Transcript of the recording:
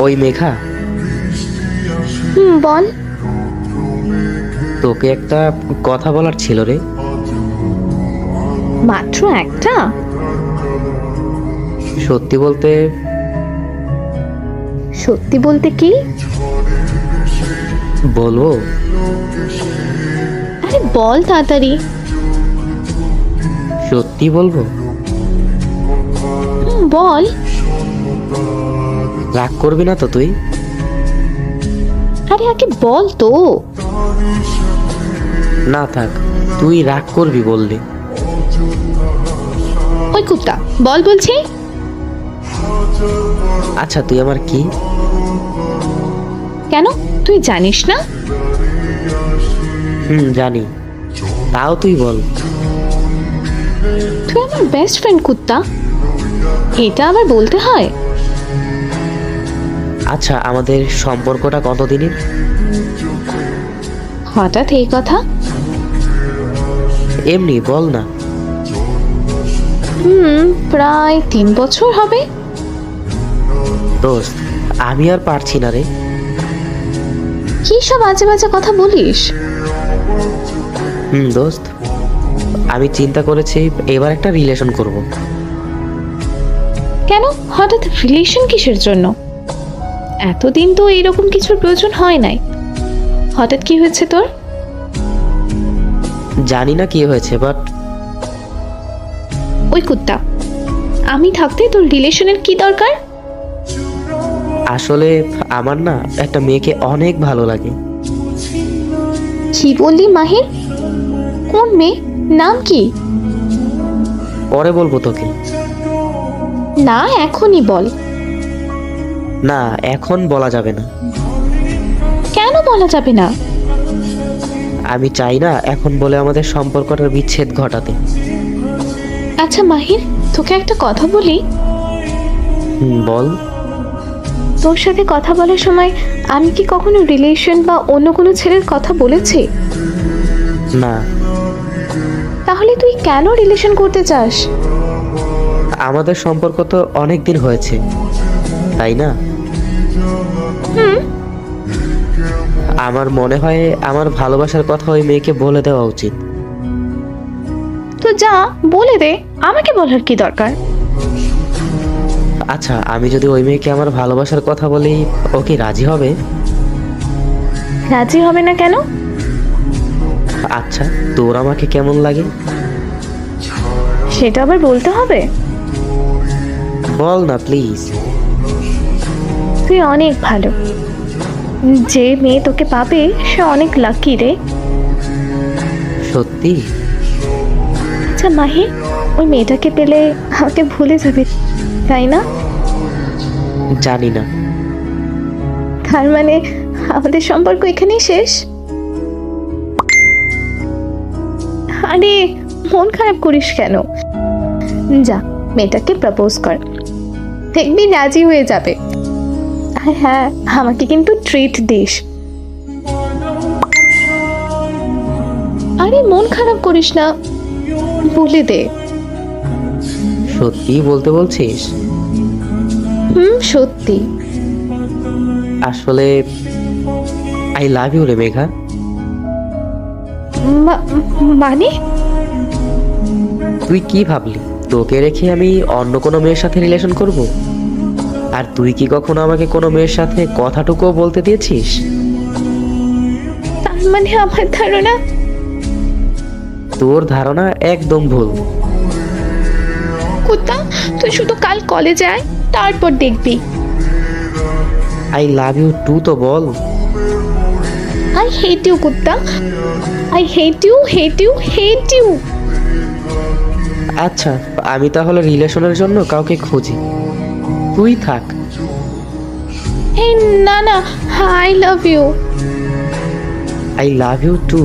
ওই মেঘা, বল। তোকে একটা কথা বলার ছিল রে। মাত্র একটা? সত্যি বলতে, সত্যি বলতে কি? বলবো? আরে বল তাড়াতাড়ি। সত্যি বলবো? বল। রাগ করবি না তো তুই? আরে আগে বল তো। না থাক, তুই রাগ করবি বললি। ওই কুত্তা, বল বলছি। আচ্ছা, তুই আমার কি? কেন, তুই জানিস না? জানি, তাও তুই বল। তুই আমার বেস্ট ফ্রেন্ড কুত্তা, এটা আবার বলতে হয়? আচ্ছা, আমাদের সম্পর্কটা কতদিনের? হঠাৎ এই কথা? এমনি বল না। প্রায় 3 বছর হবে। দোস্ত, আমি আর পারছি না রে। কি সব আজে বাজে কথা বলিস? দোস্ত, আমি চিন্তা করেছি এবার একটা রিলেশন করব। কেন হঠাৎ রিলেশন কিসের জন্য? এতদিন তো এরকম কিছুর প্রয়োজন হয় নাই, হঠাৎ কি হয়েছে তোর? জানি না কি হয়েছে, বাট ওই কুত্তা, আমি থাকতে তোর রিলেশনের কি দরকার? আসলে আমার না একটা মেয়েকে অনেক ভালো লাগে। কি বললি মাহির? কোন মেয়ে? নাম কি? পরে বলবো তোকে। না, এখনই বল। না, এখন বলা যাবে না। কেন বলা যাবে না? আমি চাই না এখন বলে আমাদের সম্পর্কটার বিচ্ছেদ ঘটাতে। আচ্ছা মাহির, তোকে একটা কথা বলি। বল। তোর সাথে কথা বলার সময় আমি কি কখনো রিলেশন বা অন্য কোনো ছেলের কথা বলেছি? না। তাহলে তুই কেন রিলেশন করতে চাস? আমাদের সম্পর্ক তো অনেক দিন হয়েছে, তাই না? আমার মনে হয় আমার ভালোবাসার কথা ওই মেয়েকে বলে দেওয়া উচিত। তো যা বলে দে, আমাকে বলার কি দরকার? আচ্ছা, আমি যদি ওই মেয়েকে আমার ভালোবাসার কথা বলি, ও কি রাজি হবে? রাজি হবে না কেন? আচ্ছা, তোর আমাকে কেমন লাগে? সেটা আবার বলতে হবে? বল না প্লিজ। তুই অনেক ভালো, যে মেয়ে তোকে পাবে সে অনেক লাকি রে। সত্যি? আচ্ছা মাহি, ওই মেয়েটাকে পেলে আমাকে ভুলে যাবে, তাই না? জানি না। তার মানে আমাদের সম্পর্ক এখানেই শেষ? আরে মন খারাপ করিস কেন? যা, মেয়েটাকে প্রপোজ কর, দেখবি রাজি হয়ে যাবে। আর হ্যাঁ, আমাকে কিন্তু ট্রিট দিস। আরে মন খারাপ করিস না, বলে দে। সত্যি বলতে বলছিস? সত্যি। আসলে আই লাভ ইউ রে মেঘা। মানে? তুই কি ভাবলি তোকে রেখে আমি অন্য কোনো মেয়ের সাথে রিলেশন করব? আর তুই কি কখনো আমাকে কোনো মেয়ের সাথে কথাটুকুও বলতে দিয়েছিস? তার মানে আমার ধারণা? তোর ধারণা একদম ভুল। কুত্তা, তুই শুধু কাল কলেজে আয়, তারপর দেখবি। আই লাভ ইউ টু তো বল। আই হেট ইউ কুত্তা, I hate you, hate you, hate you. আচ্ছা, আমি তাহলে রিলেশনের জন্য কাউকে খুঁজি, তুই থাক। এই না না, I love you. I love you two.